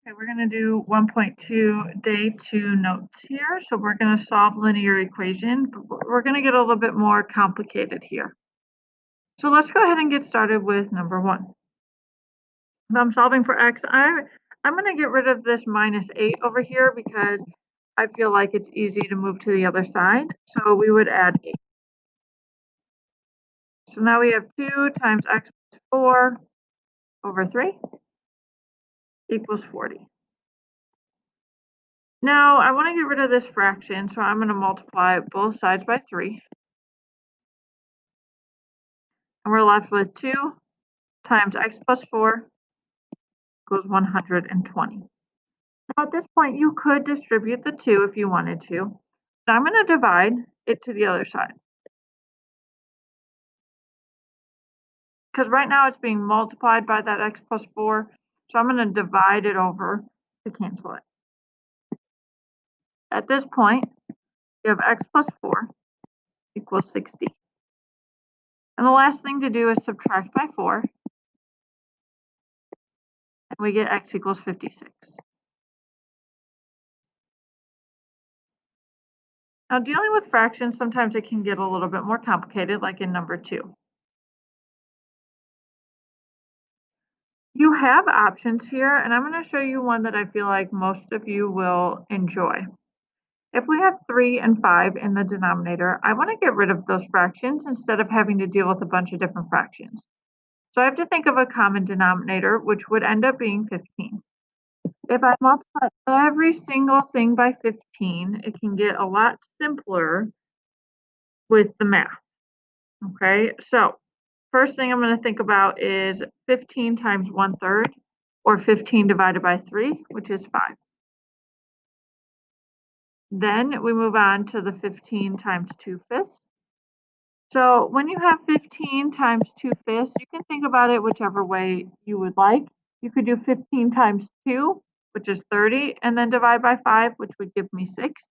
Okay, we're going to do 1.2 day 2 notes here. So we're going to solve linear equation, but we're going to get a little bit more complicated here. So let's go ahead and get started with number 1. If I'm solving for x, I'm going to get rid of this minus 8 over here because I feel like it's easy to move to the other side. So we would add 8. So now we have 2 times x plus 4 over 3 equals 40. Now, I want to get rid of this fraction, so I'm going to multiply both sides by 3. And we're left with 2 times x plus 4 equals 120. Now, at this point, you could distribute the 2 if you wanted to. But I'm going to divide it to the other side. Because right now it's being multiplied by that x plus 4, so I'm going to divide it over to cancel it. At this point, you have x plus 4 equals 60. And the last thing to do is subtract by 4, and we get x equals 56. Now, dealing with fractions, sometimes it can get a little bit more complicated, like in number 2. You have options here, and I'm going to show you one that I feel like most of you will enjoy. If we have 3 and 5 in the denominator, I want to get rid of those fractions instead of having to deal with a bunch of different fractions. So I have to think of a common denominator, which would end up being 15. If I multiply every single thing by 15, it can get a lot simpler with the math. Okay, so first thing I'm going to think about is 15 times 1/3, or 15 divided by 3, which is 5. Then we move on to the 15 times 2/5. So when you have 15 times 2/5, you can think about it whichever way you would like. You could do 15 times 2, which is 30, and then divide by 5, which would give me 6.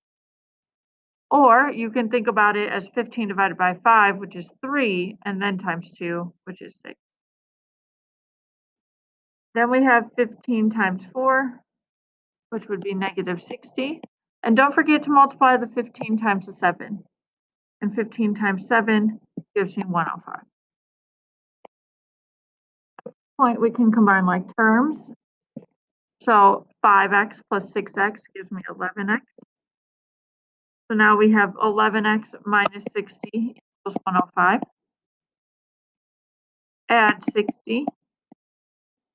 Or you can think about it as 15 divided by 5, which is 3, and then times 2, which is 6. Then we have 15 times 4, which would be negative 60. And don't forget to multiply the 15 times the 7. And 15 times 7 gives me 105. At this point, we can combine like terms. So 5x plus 6x gives me 11x. So now we have 11x minus 60 equals 105. Add 60,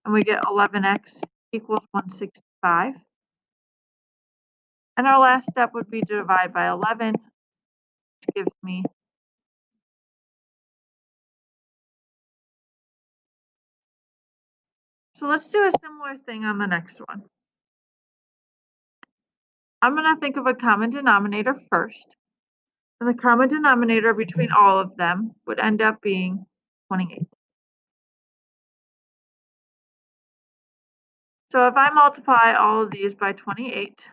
and we get 11x equals 165. And our last step would be to divide by 11, which gives me . So let's do a similar thing on the next one. I'm going to think of a common denominator first. And the common denominator between all of them would end up being 28. So if I multiply all of these by 28,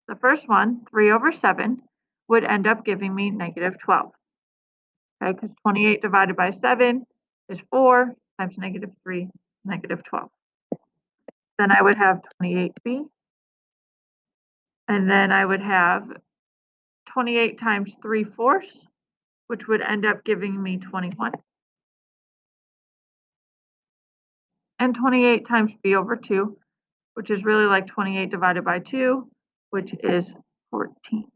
the first one, 3 over 7, would end up giving me negative 12. Okay, because 28 divided by 7 is 4 times negative 3, negative 12. Then I would have 28b. And then I would have 28 times 3/4, which would end up giving me 21. And 28 times b over 2, which is really like 28 divided by 2, which is 14.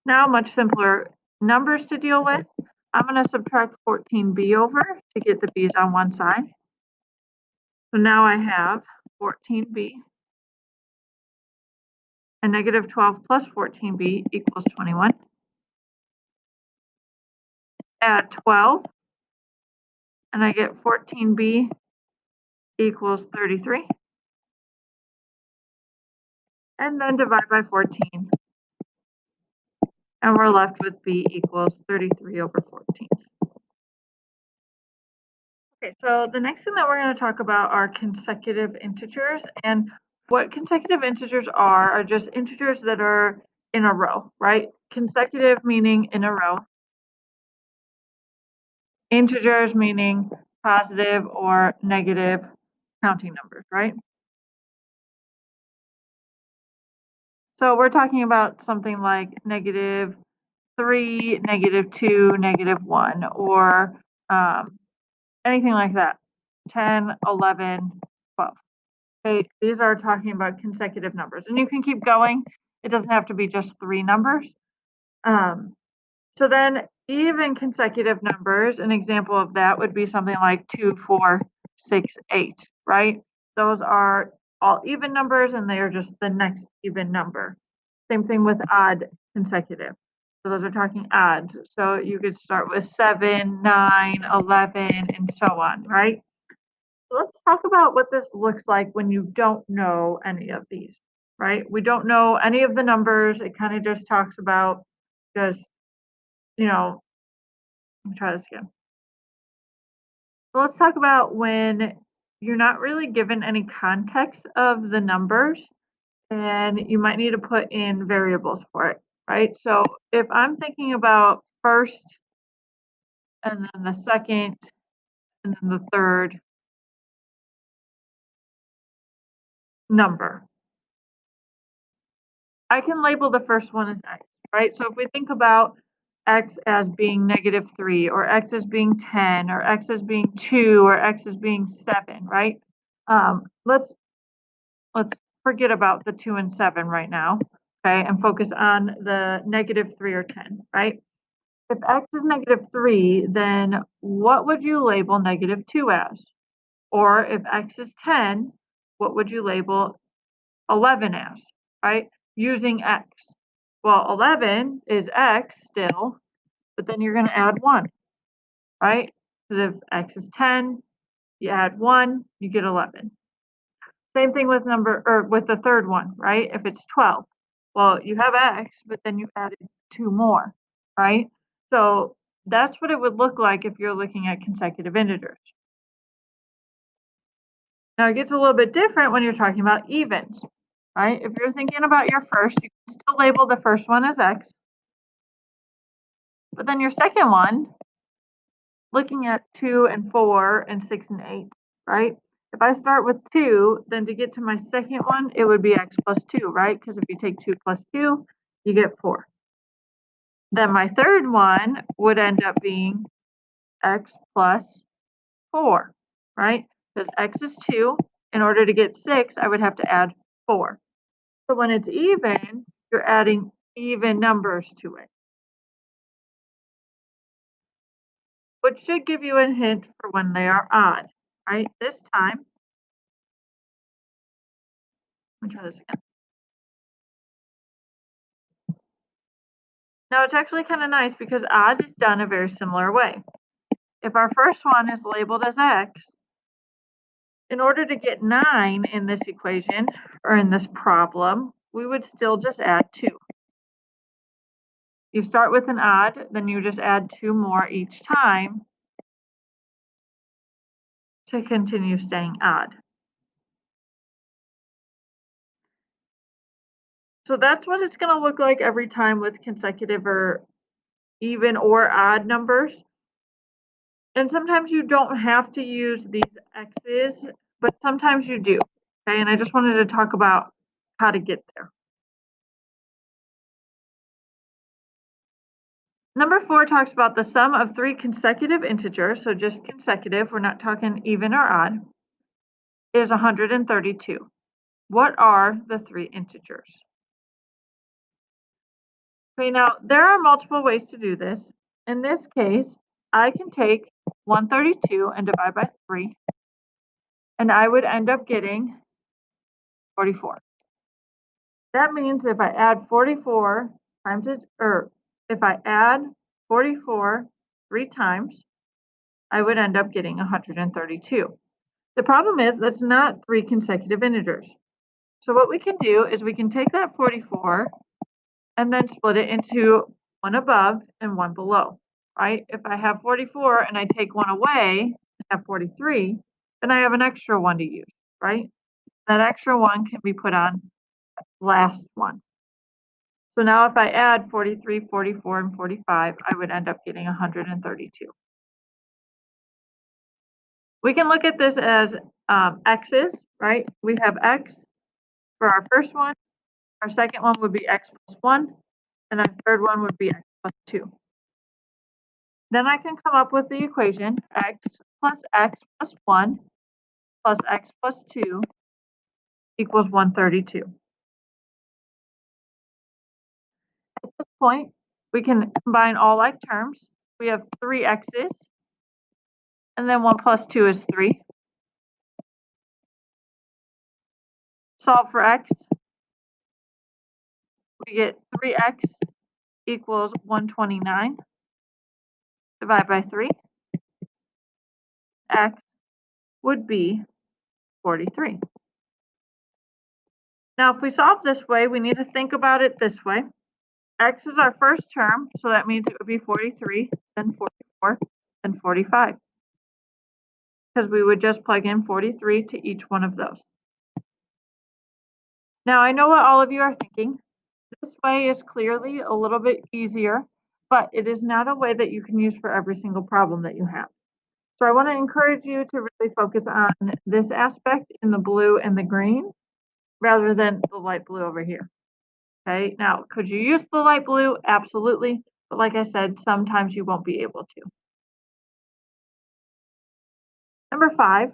Now, much simpler numbers to deal with. I'm going to subtract 14b over to get the b's on one side. So now I have 14b, and negative 12 plus 14b equals 21. Add 12, and I get 14b equals 33. And then divide by 14. And we're left with b equals 33 over 14. Okay, so the next thing that we're going to talk about are consecutive integers. And what consecutive integers are just integers that are in a row, right? Consecutive meaning in a row. Integers meaning positive or negative counting numbers, right? So we're talking about something like -3, -2, -1, or anything like that. 10, 11, 12. Okay, these are talking about consecutive numbers, and you can keep going. It doesn't have to be just three numbers. Um, so then even consecutive numbers, an example of that would be something like 2, 4, 6, 8, right? Those are all even numbers and they are just the next even number. Same thing with odd consecutive. So those are talking odds. So you could start with 7, 9, 11, and so on, right? So let's talk about what this looks like when you don't know any of these, right? We don't know any of the numbers. It kind of just talks about just, you know, let me try this again. So let's talk about when you're not really given any context of the numbers and you might need to put in variables for it, right? So if I'm thinking about first and then the second and then the third number, I can label the first one as X, right? So if we think about X as being -3 or X as being 10 or X as being 2 or X as being 7, right? Um, let's let's forget about the 2 and 7 right now, okay, and focus on the -3 or 10, right? If X is -3, then what would you label -2 as? Or if X is 10, what would you label 11 as, right? Using X. Well, 11 is X still, but then you're gonna add 1, right? Because if X is 10, you add 1, you get 11. Same thing with number or with the third one, right? If it's 12, well, you have X, but then you added 2 more, right? So that's what it would look like if you're looking at consecutive integers. Now it gets a little bit different when you're talking about evens, right? If you're thinking about your first, you can still label the first one as X, but then your second one, looking at 2 and 4 and 6 and 8, right? If I start with 2, then to get to my second one, it would be X plus 2, right? Because if you take 2 plus 2, you get 4. Then my third one would end up being X plus 4, right? Because X is 2. In order to get 6, I would have to add 4. So when it's even, you're adding even numbers to it, which should give you a hint for when they are odd, right? This time, let me try this again. Now it's actually kind of nice because odd is done a very similar way. If our first one is labeled as X, in order to get 9 in this equation or in this problem, we would still just add 2. You start with an odd, then you just add 2 more each time to continue staying odd. So that's what it's going to look like every time with consecutive or even or odd numbers. And sometimes you don't have to use these X's, but sometimes you do. Okay, and I just wanted to talk about how to get there. Number 4 talks about the sum of 3 consecutive integers, so just consecutive, we're not talking even or odd, is 132. What are the 3 integers? Okay, now there are multiple ways to do this. In this case, I can take 132 and divide by 3, and I would end up getting 44. That means if I add 44 times it, or if I add 44 3 times, I would end up getting 132. The problem is that's not 3 consecutive integers. So what we can do is we can take that 44 and then split it into one above and one below, right? If I have 44 and I take one away, I have 43, then I have an extra one to use, right? That extra one can be put on last one. So now if I add 43, 44, and 45, I would end up getting 132. We can look at this as x's, right? We have x for our first one. Our second one would be x plus 1, and our third one would be x plus 2. Then I can come up with the equation x plus 1 plus x plus 2 equals 132. At this point, we can combine all like terms. We have 3 x's, and then 1 plus 2 is 3. Solve for x. We get 3x equals 129. Divide by 3. X would be 43. Now, if we solve this way, we need to think about it this way. X is our first term, so that means it would be 43, then 44, then 45. Because we would just plug in 43 to each one of those. Now, I know what all of you are thinking. This way is clearly a little bit easier, but it is not a way that you can use for every single problem that you have. So I want to encourage you to really focus on this aspect in the blue and the green rather than the light blue over here. Okay, now could you use the light blue? Absolutely. But like I said, sometimes you won't be able to. Number 5,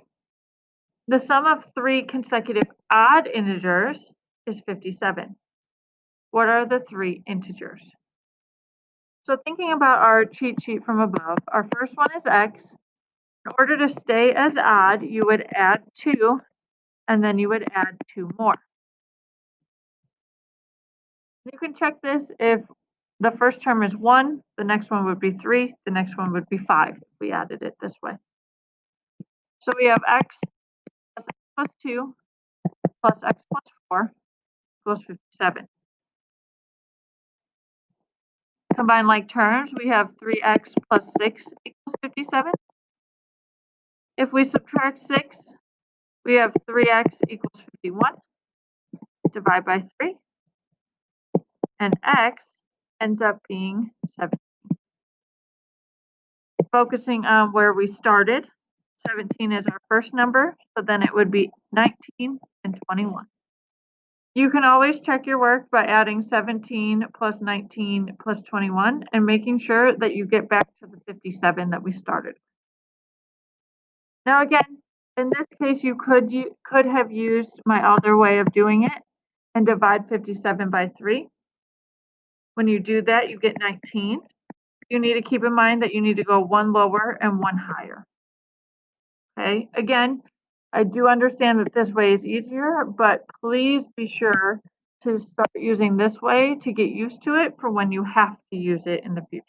the sum of 3 consecutive odd integers is 57. What are the 3 integers? So thinking about our cheat sheet from above, our first one is x. In order to stay as odd, you would add 2, and then you would add 2 more. You can check this if the first term is 1, the next one would be 3, the next one would be 5 if we added it this way. So we have x plus 2 plus x plus 4 equals 57. Combine like terms, we have 3x plus 6 equals 57. If we subtract 6, we have 3x equals 51. Divide by 3. And x ends up being 7. Focusing on where we started, 17 is our first number, so then it would be 19 and 21. You can always check your work by adding 17 plus 19 plus 21 and making sure that you get back to the 57 that we started. Now again, in this case, you could have used my other way of doing it and divide 57 by 3. When you do that, you get 19. You need to keep in mind that you need to go 1 lower and 1 higher. Okay, again, I do understand that this way is easier, but please be sure to start using this way to get used to it for when you have to use it in the future.